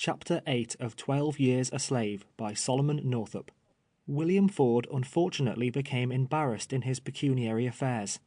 Chapter 8 of 12 Years a Slave by Solomon Northup. William Ford unfortunately became embarrassed in his pecuniary affairs.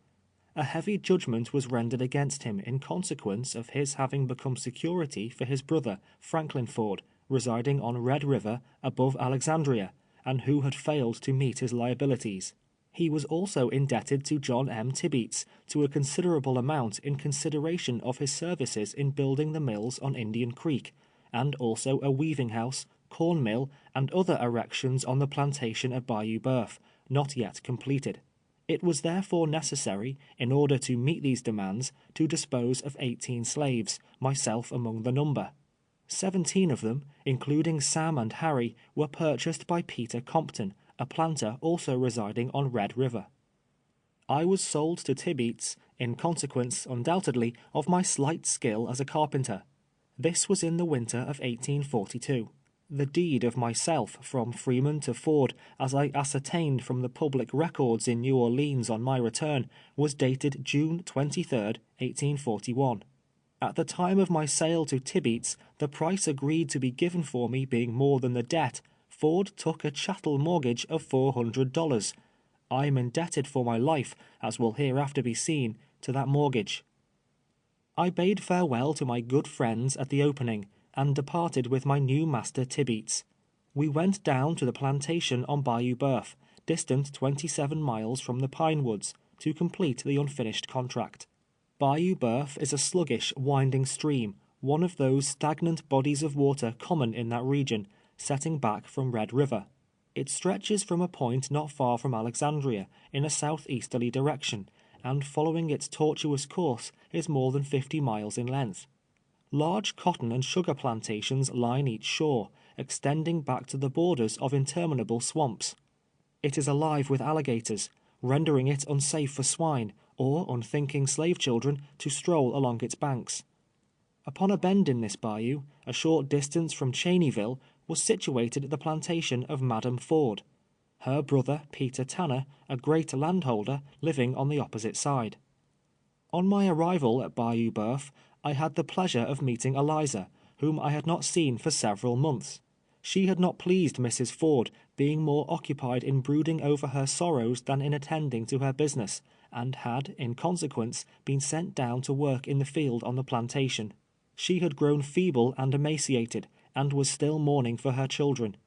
A heavy judgment was rendered against him in consequence of his having become security for his brother, Franklin Ford, residing on Red River above Alexandria, and who had failed to meet his liabilities. He was also indebted to John M. Tibeats to a considerable amount in consideration of his services in building the mills on Indian Creek, and also a weaving house, corn mill, and other erections on the plantation at Bayou Boeuf, not yet completed. It was therefore necessary, in order to meet these demands, to dispose of 18 slaves, myself among the number. 17 of them, including Sam and Harry, were purchased by Peter Compton, a planter also residing on Red River. I was sold to Tibeats, in consequence, undoubtedly, of my slight skill as a carpenter. This was in the winter of 1842. The deed of myself from Freeman to Ford, as I ascertained from the public records in New Orleans on my return, was dated June 23, 1841. At the time of my sale to Tibeats, the price agreed to be given for me being more than the debt, Ford took a chattel mortgage of $400. I am indebted for my life, as will hereafter be seen, to that mortgage. I bade farewell to my good friends at the opening, and departed with my new master Tibeats. We went down to the plantation on Bayou Boeuf, distant 27 miles from the pine woods, to complete the unfinished contract. Bayou Boeuf is a sluggish, winding stream, one of those stagnant bodies of water common in that region, setting back from Red River. It stretches from a point not far from Alexandria, in a southeasterly direction, and following its tortuous course is more than 50 miles in length. Large cotton and sugar plantations line each shore, extending back to the borders of interminable swamps. It is alive with alligators, rendering it unsafe for swine, or unthinking slave children to stroll along its banks. Upon a bend in this bayou, a short distance from Cheneyville, was situated the plantation of Madam Ford, her brother Peter Tanner, a great landholder, living on the opposite side. On my arrival at Bayou Boeuf, I had the pleasure of meeting Eliza, whom I had not seen for several months. She had not pleased Mrs. Ford, being more occupied in brooding over her sorrows than in attending to her business, and had, in consequence, been sent down to work in the field on the plantation. She had grown feeble and emaciated, and was still mourning for her children.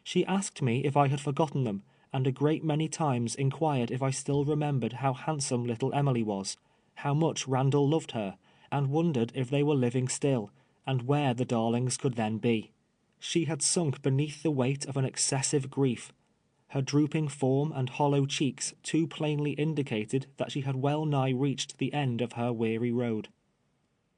She asked me if I had forgotten them, and a great many times inquired if I still remembered how handsome little Emily was, how much Randall loved her, and wondered if they were living still, and where the darlings could then be. She had sunk beneath the weight of an excessive grief. Her drooping form and hollow cheeks too plainly indicated that she had well nigh reached the end of her weary road.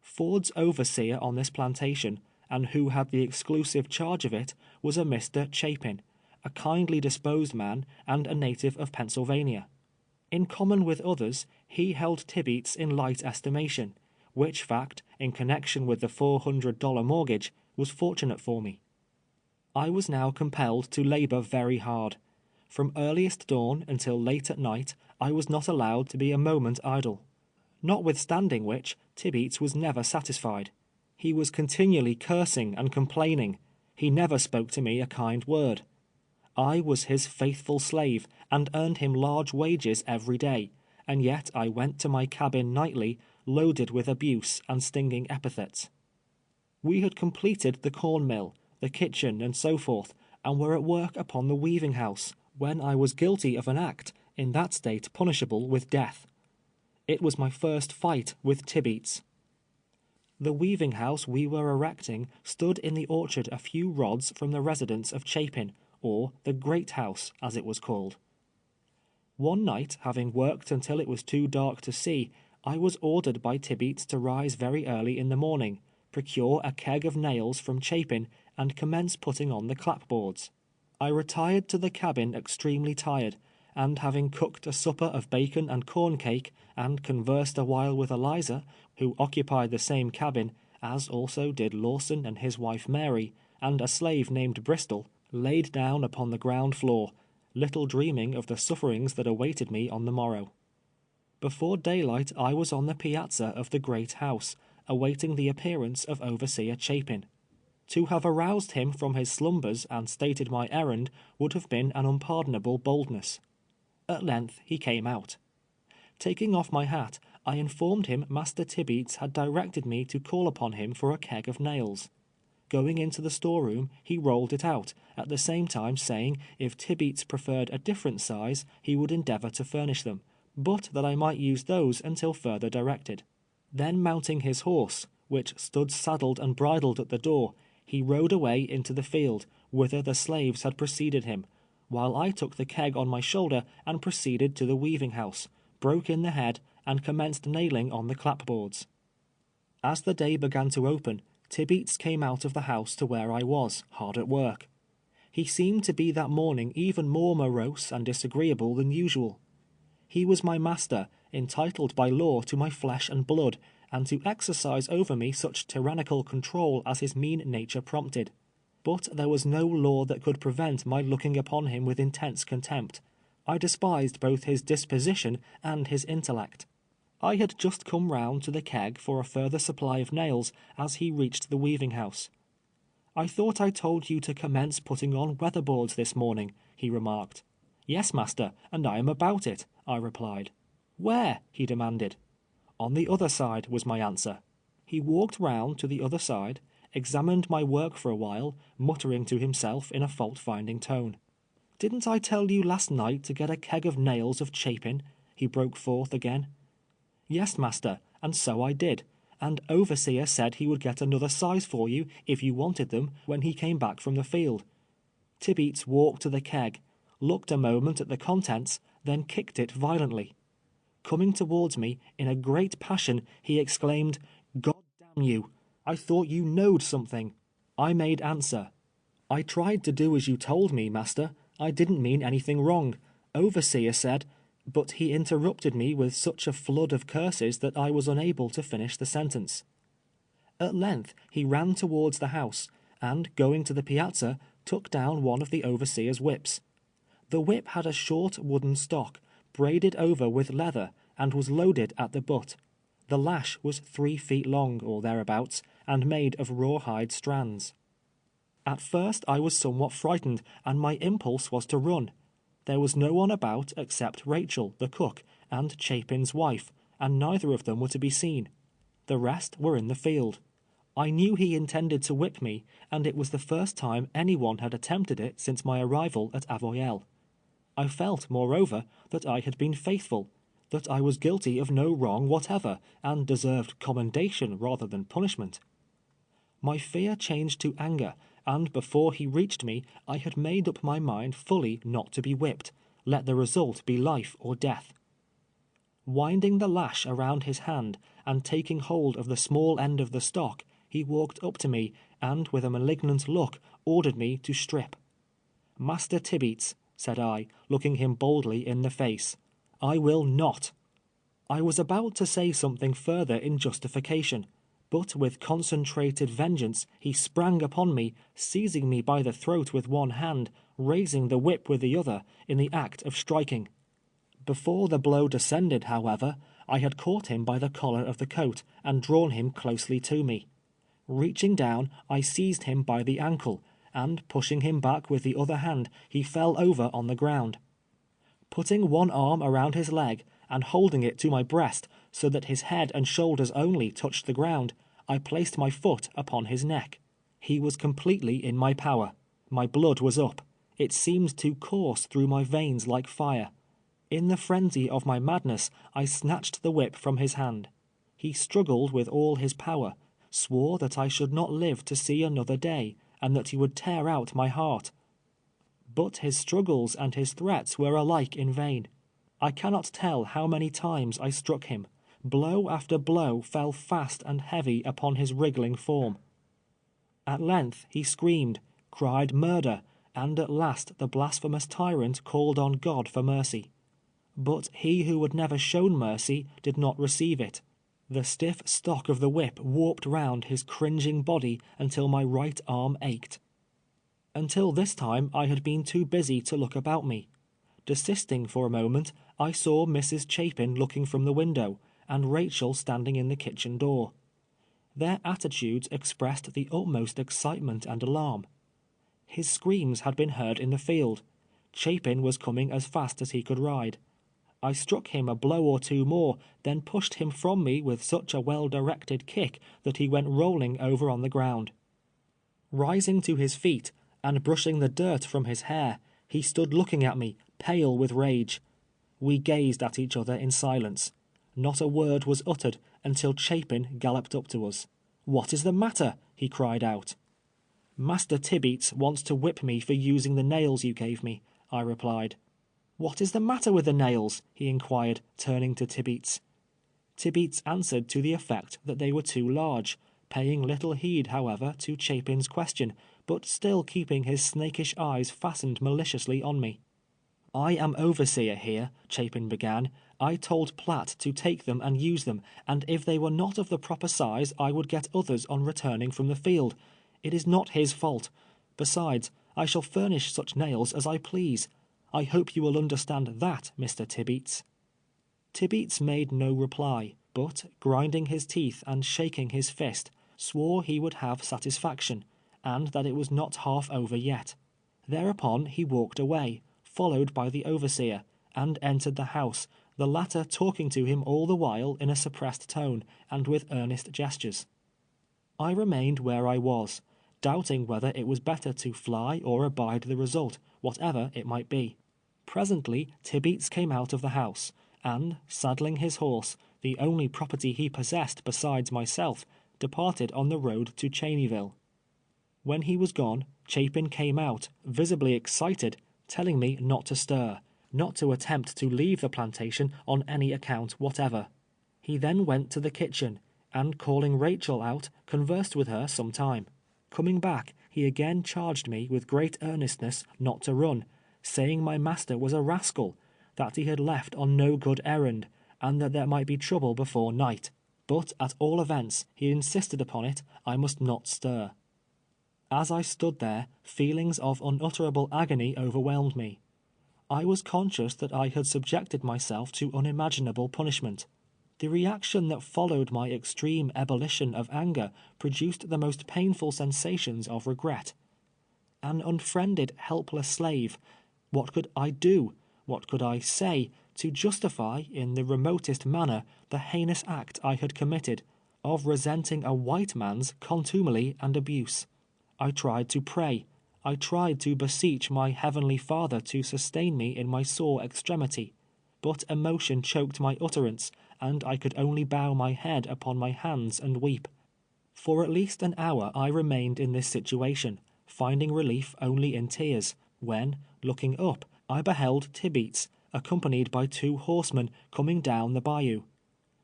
Ford's overseer on this plantation, and who had the exclusive charge of it, was a Mr. Chapin, a kindly disposed man and a native of Pennsylvania. In common with others, he held Tibeats in light estimation, which fact, in connection with the $400 mortgage, was fortunate for me. I was now compelled to labor very hard. From earliest dawn until late at night, I was not allowed to be a moment idle. Notwithstanding which, Tibeats was never satisfied. He was continually cursing and complaining. He never spoke to me a kind word. I was his faithful slave, and earned him large wages every day, and yet I went to my cabin nightly, loaded with abuse and stinging epithets. We had completed the corn mill, the kitchen, and so forth, and were at work upon the weaving house, when I was guilty of an act, in that state punishable with death. It was my first fight with Tibeats. The weaving house we were erecting stood in the orchard a few rods from the residence of Chapin, or the Great House, as it was called. One night, having worked until it was too dark to see, I was ordered by Tibeats to rise very early in the morning, procure a keg of nails from Chapin, and commence putting on the clapboards. I retired to the cabin extremely tired, and having cooked a supper of bacon and corn cake, and conversed a while with Eliza, who occupied the same cabin, as also did Lawson and his wife Mary, and a slave named Bristol, laid down upon the ground floor, little dreaming of the sufferings that awaited me on the morrow. Before daylight I was on the piazza of the great house, awaiting the appearance of Overseer Chapin. To have aroused him from his slumbers and stated my errand would have been an unpardonable boldness. At length he came out. Taking off my hat, I informed him Master Tibeats had directed me to call upon him for a keg of nails. Going into the storeroom, he rolled it out, at the same time saying if Tibeats preferred a different size, he would endeavour to furnish them, but that I might use those until further directed. Then mounting his horse, which stood saddled and bridled at the door, he rode away into the field, whither the slaves had preceded him, while I took the keg on my shoulder and proceeded to the weaving house, broke in the head, and commenced nailing on the clapboards. As the day began to open, Tibeats came out of the house to where I was, hard at work. He seemed to be that morning even more morose and disagreeable than usual. He was my master, entitled by law to my flesh and blood, and to exercise over me such tyrannical control as his mean nature prompted. But there was no law that could prevent my looking upon him with intense contempt. I despised both his disposition and his intellect. I had just come round to the keg for a further supply of nails as he reached the weaving house. "I thought I told you to commence putting on weatherboards this morning," he remarked. "Yes, master, and I am about it," I replied. "Where?" he demanded. "On the other side," was my answer. He walked round to the other side, examined my work for a while, muttering to himself in a fault-finding tone. "Didn't I tell you last night to get a keg of nails of Chapin?" he broke forth again. "Yes, master, and so I did, and overseer said he would get another size for you, if you wanted them, when he came back from the field." Tibeats walked to the keg, looked a moment at the contents, then kicked it violently. Coming towards me, in a great passion, he exclaimed, "God damn you! I thought you knowed something." I made answer, "I tried to do as you told me, master. I didn't mean anything wrong. Overseer said—" But he interrupted me with such a flood of curses that I was unable to finish the sentence. At length he ran towards the house, and going to the piazza, took down one of the overseer's whips. The whip had a short wooden stock, braided over with leather, and was loaded at the butt. The lash was 3 feet long, or thereabouts, and made of rawhide strands. At first I was somewhat frightened, and my impulse was to run. There was no one about except Rachel, the cook, and Chapin's wife, and neither of them were to be seen. The rest were in the field. I knew he intended to whip me, and it was the first time anyone had attempted it since my arrival at Avoyelles. I felt, moreover, that I had been faithful, that I was guilty of no wrong whatever, and deserved commendation rather than punishment. My fear changed to anger, and before he reached me, I had made up my mind fully not to be whipped, let the result be life or death. Winding the lash around his hand, and taking hold of the small end of the stock, he walked up to me, and with a malignant look ordered me to strip. "Master Tibeats," said I, looking him boldly in the face, "I will not." I was about to say something further in justification, but with concentrated vengeance he sprang upon me, seizing me by the throat with one hand, raising the whip with the other, in the act of striking. Before the blow descended, however, I had caught him by the collar of the coat, and drawn him closely to me. Reaching down, I seized him by the ankle, and pushing him back with the other hand, he fell over on the ground. Putting one arm around his leg, and holding it to my breast, so that his head and shoulders only touched the ground, I placed my foot upon his neck. He was completely in my power. My blood was up. It seemed to course through my veins like fire. In the frenzy of my madness, I snatched the whip from his hand. He struggled with all his power, swore that I should not live to see another day, and that he would tear out my heart. But his struggles and his threats were alike in vain. I cannot tell how many times I struck him. Blow after blow fell fast and heavy upon his wriggling form. At length he screamed, cried murder, and at last the blasphemous tyrant called on God for mercy. But he who had never shown mercy did not receive it. The stiff stock of the whip warped round his cringing body until my right arm ached. Until this time I had been too busy to look about me. Desisting for a moment, I saw Mrs. Chapin looking from the window, and Rachel standing in the kitchen door. Their attitudes expressed the utmost excitement and alarm. His screams had been heard in the field. Chapin was coming as fast as he could ride. I struck him a blow or two more, then pushed him from me with such a well-directed kick that he went rolling over on the ground. Rising to his feet, and brushing the dirt from his hair, he stood looking at me, pale with rage. We gazed at each other in silence. Not a word was uttered until Chapin galloped up to us. "What is the matter?" he cried out. "Master Tibeats wants to whip me for using the nails you gave me," I replied. "What is the matter with the nails?" he inquired, turning to Tibeats. Tibeats answered to the effect that they were too large, paying little heed, however, to Chapin's question, but still keeping his snakish eyes fastened maliciously on me. "I am overseer here," Chapin began. "I told Platt to take them and use them, and if they were not of the proper size, I would get others on returning from the field. It is not his fault. Besides, I shall furnish such nails as I please. I hope you will understand that, Mr. Tibeats." Tibeats made no reply, but, grinding his teeth and shaking his fist, swore he would have satisfaction, and that it was not half over yet. Thereupon he walked away, followed by the overseer, and entered the house, the latter talking to him all the while in a suppressed tone, and with earnest gestures. I remained where I was, doubting whether it was better to fly or abide the result, whatever it might be. Presently Tibeats came out of the house, and, saddling his horse, the only property he possessed besides myself, departed on the road to Cheneyville. When he was gone, Chapin came out, visibly excited, telling me not to stir, not to attempt to leave the plantation on any account whatever. He then went to the kitchen, and calling Rachel out, conversed with her some time. Coming back, he again charged me with great earnestness not to run, saying my master was a rascal, that he had left on no good errand, and that there might be trouble before night. But at all events, he insisted upon it, I must not stir. As I stood there, feelings of unutterable agony overwhelmed me. I was conscious that I had subjected myself to unimaginable punishment. The reaction that followed my extreme ebullition of anger produced the most painful sensations of regret. An unfriended, helpless slave, what could I do, what could I say, to justify, in the remotest manner, the heinous act I had committed, of resenting a white man's contumely and abuse? I tried to pray. I tried to beseech my Heavenly Father to sustain me in my sore extremity, but emotion choked my utterance, and I could only bow my head upon my hands and weep. For at least an hour I remained in this situation, finding relief only in tears, when, looking up, I beheld Tibeats, accompanied by 2 horsemen, coming down the bayou.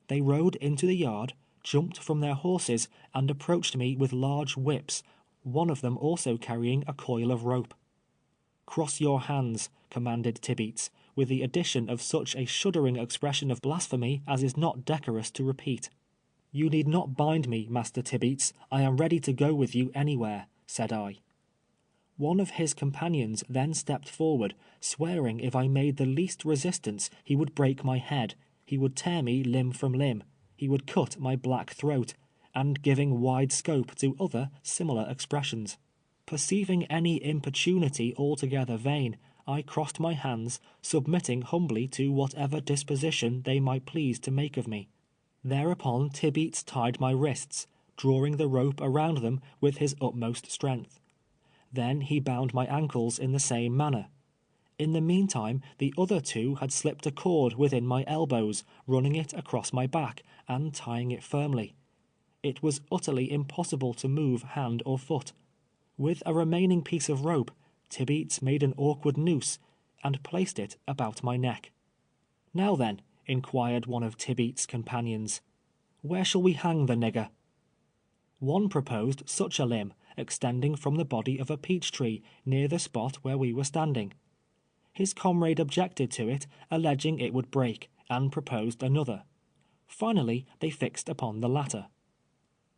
They rode into the yard, jumped from their horses, and approached me with large whips, one of them also carrying a coil of rope. "Cross your hands," commanded Tibeats, with the addition of such a shuddering expression of blasphemy as is not decorous to repeat. "You need not bind me, Master Tibeats, I am ready to go with you anywhere," said I. One of his companions then stepped forward, swearing if I made the least resistance he would break my head, he would tear me limb from limb, he would cut my black throat, and giving wide scope to other similar expressions. Perceiving any importunity altogether vain, I crossed my hands, submitting humbly to whatever disposition they might please to make of me. Thereupon Tibeats tied my wrists, drawing the rope around them with his utmost strength. Then he bound my ankles in the same manner. In the meantime, the other 2 had slipped a cord within my elbows, running it across my back, and tying it firmly. It was utterly impossible to move hand or foot. With a remaining piece of rope, Tibeats made an awkward noose, and placed it about my neck. "Now then," inquired one of Tibeats' companions, "where shall we hang the nigger?" One proposed such a limb, extending from the body of a peach tree, near the spot where we were standing. His comrade objected to it, alleging it would break, and proposed another. Finally, they fixed upon the latter.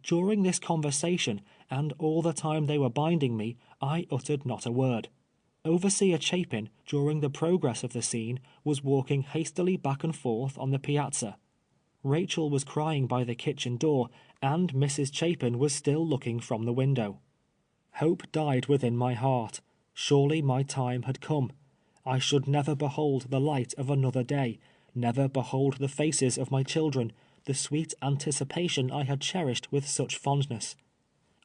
During this conversation, and all the time they were binding me, I uttered not a word. Overseer Chapin, during the progress of the scene, was walking hastily back and forth on the piazza. Rachel was crying by the kitchen door, and Mrs. Chapin was still looking from the window. Hope died within my heart. Surely my time had come. I should never behold the light of another day, never behold the faces of my children, the sweet anticipation I had cherished with such fondness.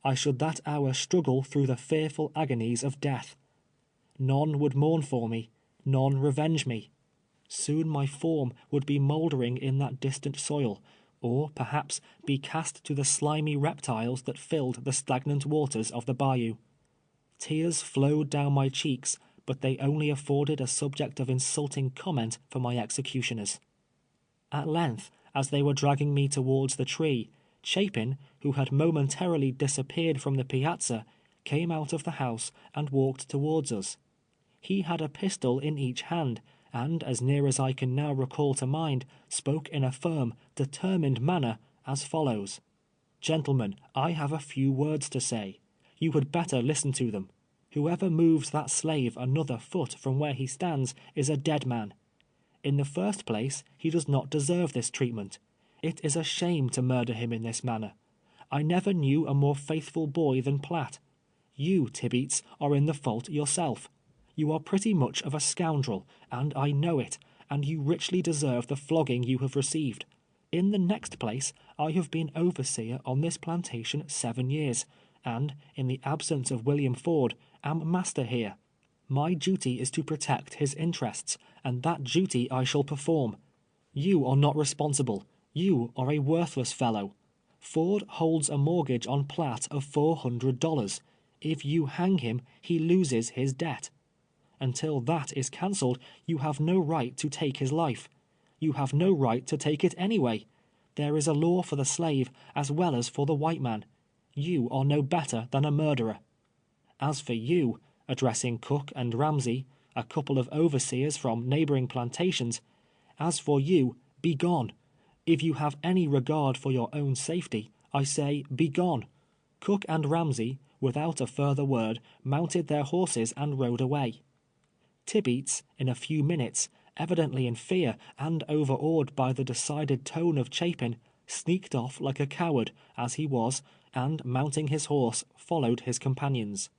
I should that hour struggle through the fearful agonies of death. None would mourn for me, none revenge me. Soon my form would be mouldering in that distant soil, or perhaps be cast to the slimy reptiles that filled the stagnant waters of the bayou. Tears flowed down my cheeks, but they only afforded a subject of insulting comment for my executioners. At length, as they were dragging me towards the tree, Chapin, who had momentarily disappeared from the piazza, came out of the house and walked towards us. He had a pistol in each hand, and, as near as I can now recall to mind, spoke in a firm, determined manner, as follows: "Gentlemen, I have a few words to say. You had better listen to them. Whoever moves that slave another foot from where he stands is a dead man. In the first place, he does not deserve this treatment. It is a shame to murder him in this manner. I never knew a more faithful boy than Platt. You, Tibeats, are in the fault yourself. You are pretty much of a scoundrel, and I know it, and you richly deserve the flogging you have received. In the next place, I have been overseer on this plantation 7 years, and, in the absence of William Ford, am master here. My duty is to protect his interests, and that duty I shall perform. You are not responsible. You are a worthless fellow. Ford holds a mortgage on Platt of $400. If you hang him, he loses his debt. Until that is cancelled, you have no right to take his life. You have no right to take it anyway. There is a law for the slave as well as for the white man. You are no better than a murderer. As for you," addressing Cook and Ramsey, a couple of overseers from neighboring plantations, "as for you, be gone. If you have any regard for your own safety, I say, be gone." Cook and Ramsey, without a further word, mounted their horses and rode away. Tibeats, in a few minutes, evidently in fear and overawed by the decided tone of Chapin, sneaked off like a coward, as he was, and mounting his horse, followed his companions.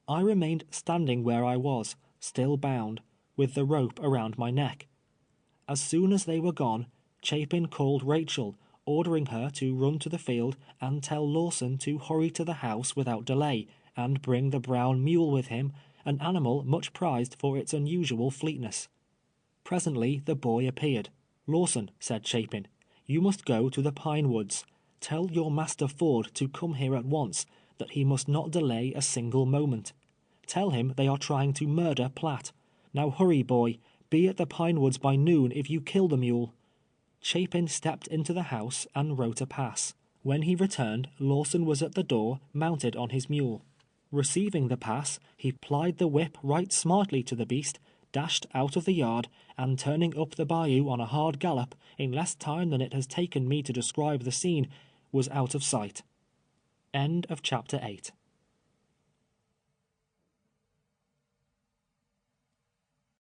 I remained standing where I was, still bound, with the rope around my neck. As soon as they were gone, Chapin called Rachel, ordering her to run to the field and tell Lawson to hurry to the house without delay, and bring the brown mule with him, an animal much prized for its unusual fleetness. Presently the boy appeared. "Lawson," said Chapin, "you must go to the Pine Woods. Tell your master Ford to come here at once, that he must not delay a single moment. Tell him they are trying to murder Platt. Now hurry, boy. Be at the Pine Woods by noon if you kill the mule." Chapin stepped into the house and wrote a pass. When he returned, Lawson was at the door, mounted on his mule. Receiving the pass, he plied the whip right smartly to the beast, dashed out of the yard, and turning up the bayou on a hard gallop, in less time than it has taken me to describe the scene, was out of sight. End of chapter 8.